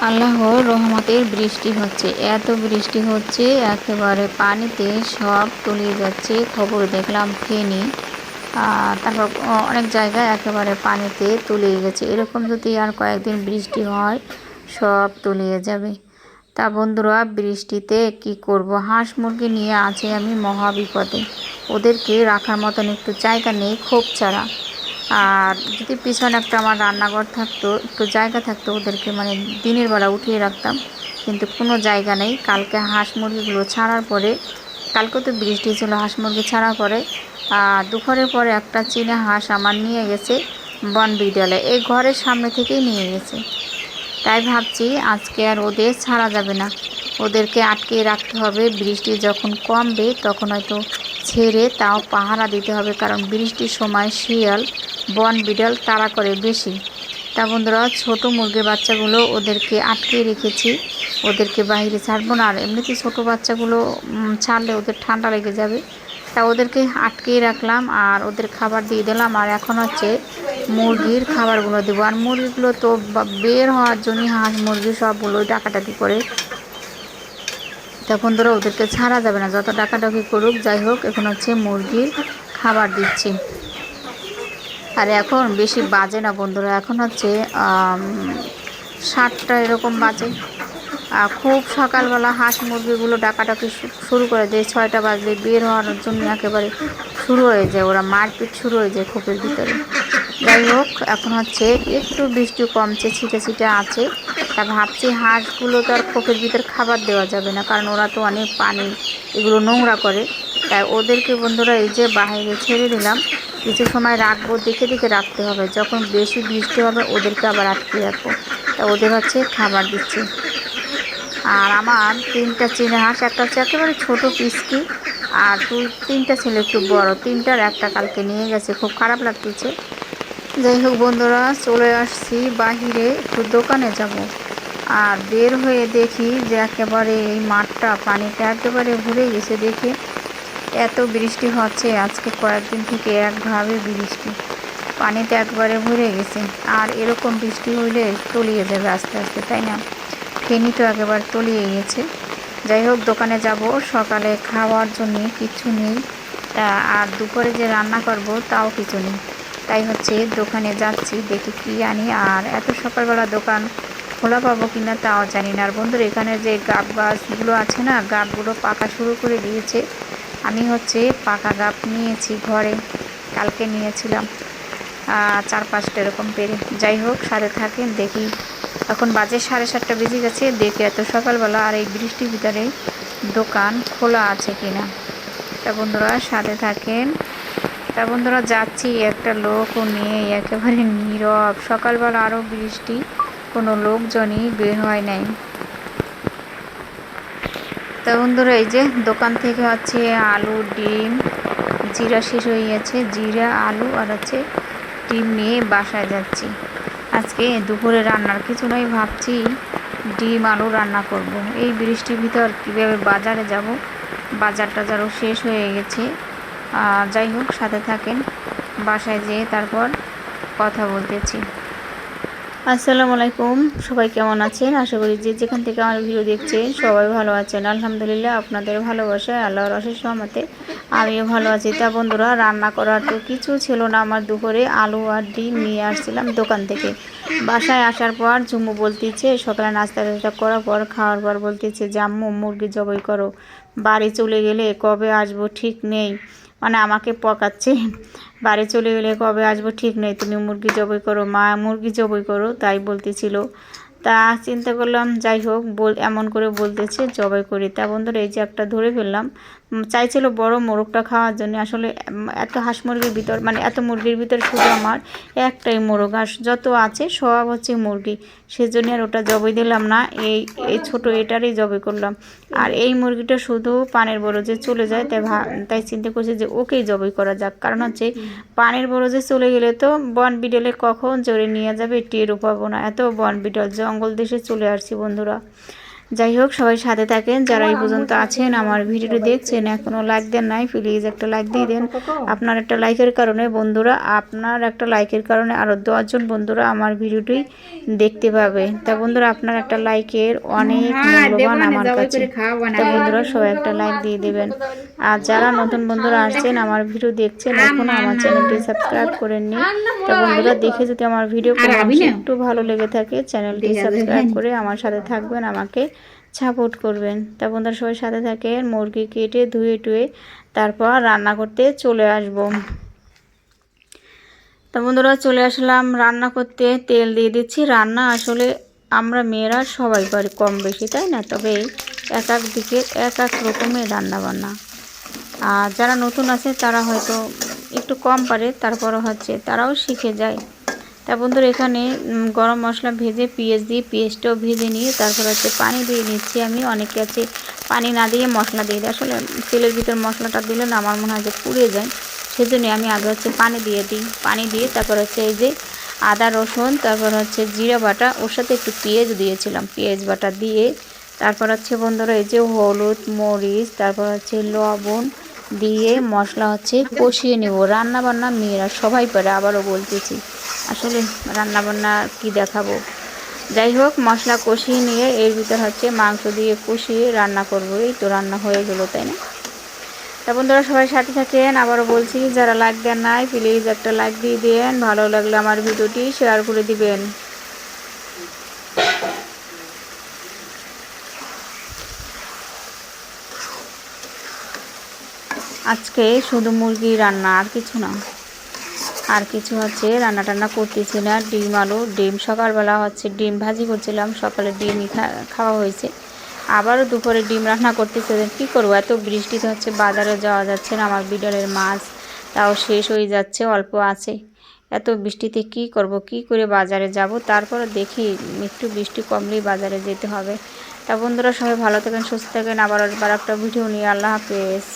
আল্লাহর রহমতের বৃষ্টি হচ্ছে, এত বৃষ্টি হচ্ছে একেবারে পানিতে সব তলিয়ে যাচ্ছে। খবর দেখলাম ফেনী, তারপর অনেক জায়গায় একেবারে পানিতে তলিয়ে গেছে। এরকম যদি আর কয়েকদিন বৃষ্টি হয় সব তলিয়ে যাবে। তা বন্ধুরা, বৃষ্টিতে কি করব, হাঁস মুরগি নিয়ে আছে আমি মহা বিপদে। ওদেরকে রাখার মতন একটু জায়গা নেই, খোপ ছাড়া। আর যদি পিছনে একটা আমার রান্নাঘর থাকতো, একটু জায়গা থাকতো, ওদেরকে মানে দিনের বেলা উঠিয়ে রাখতাম, কিন্তু কোনো জায়গা নেই। কালকে হাঁস মুরগিগুলো ছাড়ার পরে, কালকে তো বৃষ্টি ছিল, হাঁস মুরগি ছাড়ার পরে দুপুরের পরে একটা চীনা হাঁস আমার নিয়ে গেছে বন বিড়ালে, এই ঘরের সামনে থেকেই নিয়ে গেছে। তাই ভাবছি আজকে আর ওদের ছাড়া যাবে না, ওদেরকে আটকে রাখতে হবে। বৃষ্টি যখন কমবে তখন হয়তো ছেড়ে তাও পাহারা দিতে হবে, কারণ বৃষ্টির সময় শিয়াল বন বিড়াল তাড়া করে বেশি। তা বন্ধুরা, ছোটো মুরগির বাচ্চাগুলো ওদেরকে আটকে রেখেছি, ওদেরকে বাইরে ছাড়বো না। আর এমনিতেই ছোটো বাচ্চাগুলো ছাড়লে ওদের ঠান্ডা লেগে যাবে, তা ওদেরকে আটকেই রাখলাম আর ওদের খাবার দিয়ে দিলাম। আর এখন হচ্ছে মুরগির খাবারগুলো দেবো। আর মুরগিগুলো তো বের হওয়ার জন্য হাঁস মুরগি সবগুলো ডাকাডাকি করে, তখন ধরো ওদেরকে ছাড়া যাবে না, যত ডাকাডাকি করুক। যাই হোক, এখন হচ্ছে মুরগির খাবার দিচ্ছি। আর এখন বেশি বাজে না বন্ধুরা, এখন হচ্ছে 7টা এরকম বাজে। খুব সকালবেলা হাঁস মুরগিগুলো ডাকাডাকি শুরু করে দেয়, 6টা বাজলে বের হওয়ার জন্য একেবারে শুরু হয়ে যায়, ওরা মারপিট শুরু হয়ে যায় খোপের ভিতরে। যাই হোক, এখন হচ্ছে একটু বৃষ্টি কমছে, ছিটে ছিটে আছে। তা ভাবছি হাঁসগুলো তো আর খোপের ভিতরে খাবার দেওয়া যাবে না, কারণ ওরা তো অনেক পানি এগুলো নোংরা করে। তাই ওদেরকে বন্ধুরা এই যে বাইরে ছেড়ে দিলাম, কিছু সময় রাখবো, দেখে দেখে রাখতে হবে। যখন বেশি বৃষ্টি হবে ওদেরকে আবার আটকে রাখবো। তা ওদের হচ্ছে খাবার দিচ্ছি। আর আমার 3টা চীনা হাঁস, একটা হচ্ছে একেবারে ছোটো পিসকি, আর 3টা ছিল একটু বড়। 3টার একটা কালকে নিয়ে গেছে, খুব খারাপ লাগতেছে। যাই হোক বন্ধুরা, চলে আসছি বাহিরে, একটু দোকানে যাব। আর বের হয়ে দেখি যে একেবারে এই মাঠটা পানিতে একেবারে ভরে গেছে। দেখে এত বৃষ্টি হচ্ছে আজকে কয়েকদিন থেকে, একভাবে বৃষ্টি, পানিতে একবারে ভরে গেছে। আর এরকম বৃষ্টি হইলে তলিয়ে যাবে আস্তে আস্তে, তাই না? ফেনি তো একেবারে তলিয়ে গেছে। যাই হোক, দোকানে যাব, সকালে খাওয়ার জন্য কিছু নেই, আর দুপুরে যে রান্না করব তাও কিছু নেই। তাই হচ্ছে দোকানে যাচ্ছি, দেখি কি আনি। আর এত সকালবেলা দোকান খোলা পাবো কিনা তাও জানি না। আর বন্ধুরা, এখানে যে গাব গাছগুলো আছে না, গাবগুলো পাকা শুরু করে দিয়েছে। আমি হচ্ছে পাকা গাব নিয়েছি ঘরে, কালকে নিয়েছিলাম 4-5টা এরকম পেরে। যাই হোক, সাথে থাকেন, দেখি। এখন বাজে 7:30 বেজে গেছে, দেখে এত সকালবেলা আর এই বৃষ্টির ভিতরে দোকান খোলা আছে কিনা। তা বন্ধুরা সাথে থাকেন। তা বন্ধুরা, যাচ্ছি, একটা লোকও নিয়ে, একেবারে নীরব। সকালবেলা আরও বৃষ্টি, কোনো লোকজনই বের হয় নাই। তা বন্ধুরা, এই যে দোকান থেকে হচ্ছে আলু, ডিম, জিরা শেষ হয়ে গেছে, জিরা, আলু আর হচ্ছে ডিম নিয়ে বাসায় যাচ্ছি। আজকে দুপুরে রান্নার কিছু নয়, ভাবছি ডিম আলু রান্না করব। এই বৃষ্টির ভিতর কীভাবে বাজারে যাব, বাজার টাজারও শেষ হয়ে গেছে। যাই হোক, সাথে থাকেন, বাসায় যেয়ে তারপর কথা বলতেছি। আসসালামু আলাইকুম, সবাই কেমন আছেন? আশা করি যে যেখান থেকে আমার ভিডিও দেখছেন সবাই ভালো আছেন। আলহামদুলিল্লাহ, আপনাদের ভালোবাসায় আল্লাহর অশেষ রহমতে আমিও ভালো আছি। তা বন্ধুরা, রান্না করার তো কিছু ছিল না আমার। দুপুরে আলু আর ডিম নিয়ে আসছিলাম দোকান থেকে। বাসায় আসার পর ঝুমু বলতেছে, সকালে নাস্তা টাস্তা করার পর, খাওয়ার পর বলতেছে যে আম্মু মুরগি জবাই করো, বাড়ি চলে গেলে কবে আসবো ঠিক নেই। মানে আমাকে পকাচ্ছে, বাড়ি চলে গেলে কবে আসবো ঠিক নেই, তুমি মুরগি জবাই করো, মা মুরগি জবাই করো, তাই বলতেছিল। তা চিন্তা করলাম, যাই হোক, এমন করে বলতেছে জবাই করি। তা বন্ধুরা, এই যে একটা ধরে ফেললাম। চাইছিল বড় মোরগটা খাওয়ার জন্য। আসলে এত হাঁস মুরগির ভিতর, মানে এত মুরগির ভিতর শুধু আমার একটাই মোরগ, আর যত আছে সব হচ্ছে মুরগি, সেজন্য আর ওটা জবাই দিলাম না। এই ছোট এটারই জবাই করলাম। আর এই মুরগিটা শুধু পানের বরজে চলে যায়, তাই চিন্তা করছি যে ওকেই জবাই করা যাক। কারণ হচ্ছে পানের বরজে চলে গেলে তো বন বিড়ালে কখন জোরে নিয়ে যাবে টেরও পাবো না। এত বন বিড়াল, জঙ্গল দেশে চলে আসছি বন্ধুরা। যাই হোক, সবাই সাথে থাকেন। যারা এই পর্যন্ত আছেন আমার ভিডিওটি দেখছেন, এখনও লাইক দেন নাই, প্লিজ একটা লাইক দিয়ে দেন। আপনার একটা লাইকের কারণে বন্ধুরা, আপনার একটা লাইকের কারণে আরও 10 জন বন্ধুরা আমার ভিডিওটি দেখতে পাবে। তা বন্ধুরা, আপনার একটা লাইকের অনেক মূল্যবান আমার কাছে। তা বন্ধুরা, সবাই একটা লাইক দিয়ে দেবেন। আর যারা নতুন বন্ধুরা আসছেন আমার ভিডিও দেখছেন, এখনও আমার চ্যানেলটি সাবস্ক্রাইব করেননি, তা বন্ধুরা দেখে যদি আমার ভিডিও কোনো একটু ভালো লেগে থাকে, চ্যানেলটি সাবস্ক্রাইব করে আমার সাথে থাকবেন, আমাকে সাপোর্ট করবেন। তা বন্ধুরা, সবাই সাথে থাকেন। মুরগি কেটে ধুয়ে টুয়ে তারপর রান্না করতে চলে আসব। তা বন্ধুরা, চলে আসলাম রান্না করতে। তেল দিয়ে দিচ্ছি। রান্না আসলে আমরা মেয়েরা সবাই পারি কম বেশি, তাই না? তবে এক এক দিকে এক এক রকমের রান্না বান্না। আর যারা নতুন আছে তারা হয়তো একটু কম পারে, তারপরও হচ্ছে তারাও শিখে যায়। তা বন্ধুরা, এখানে গরম মশলা ভেজে পেঁয়াজ দিয়ে, পেঁয়াজটাও ভেজে নিয়ে তারপর হচ্ছে পানি দিয়ে নিচ্ছি আমি। অনেকে আছে পানি না দিয়ে মশলা দিয়ে দেয়। আসলে তেলের ভিতর মশলাটা দিলে না আমার মনে হয় যে পুড়ে যায়, সেজন্য আমি আগে হচ্ছে পানি দিয়ে দিই। পানি দিয়ে তারপর হচ্ছে এই যে আদা রসুন, তারপর হচ্ছে জিরা বাটা, ওর সাথে একটু পেঁয়াজ দিয়েছিলাম, পেঁয়াজ বাটা দিয়ে তারপর হচ্ছে বন্ধুরা এই যে হলুদ মরিচ, তারপর হচ্ছে লবণ দিয়ে মশলা হচ্ছে কষিয়ে নেব। রান্নাবান্না মেয়েরা সবাই পারে, আবারও বলতেছি, আসলে রান্নাবান্না কি দেখাবো। যাই হোক, মশলা কষিয়ে নিয়ে এর ভিতর হচ্ছে মাংস দিয়ে কষিয়ে রান্না করবো। এই তো রান্না হয়ে গেলো, তাই না? তা বন্ধুরা, সবাই সাথে থাকেন। আবারও বলছি, যারা লাইক দেন নাই প্লিজ একটা লাইক দিয়ে দেন। ভালো লাগলে আমার ভিডিওটি শেয়ার করে দিবেন। আজকে শুধু মুরগি রান্না, আর কিছু না। আর কিছু হচ্ছে রান্না টান্না করতেছি না। ডিম আলু, ডিম সকালবেলা হচ্ছে ডিম ভাজি করছিলাম, সকালে ডিমই খাওয়া হয়েছে। আবারও দুপুরে ডিম রান্না করতেছে। কী করবো, এত বৃষ্টিতে হচ্ছে বাজারে যাওয়া যাচ্ছে না। আমার বিড়ালের মাছ তাও শেষ হয়ে যাচ্ছে, অল্প আছে। এত বৃষ্টিতে কি করব, কি করে বাজারে যাব? তারপরে দেখি একটু বৃষ্টি কমলেই বাজারে যেতে হবে। তা বন্ধুরা, সবাই ভালো থাকেন, সুস্থ থাকেন। আবার একটা ভিডিও নিয়ে, আল্লাহ হাফেজ।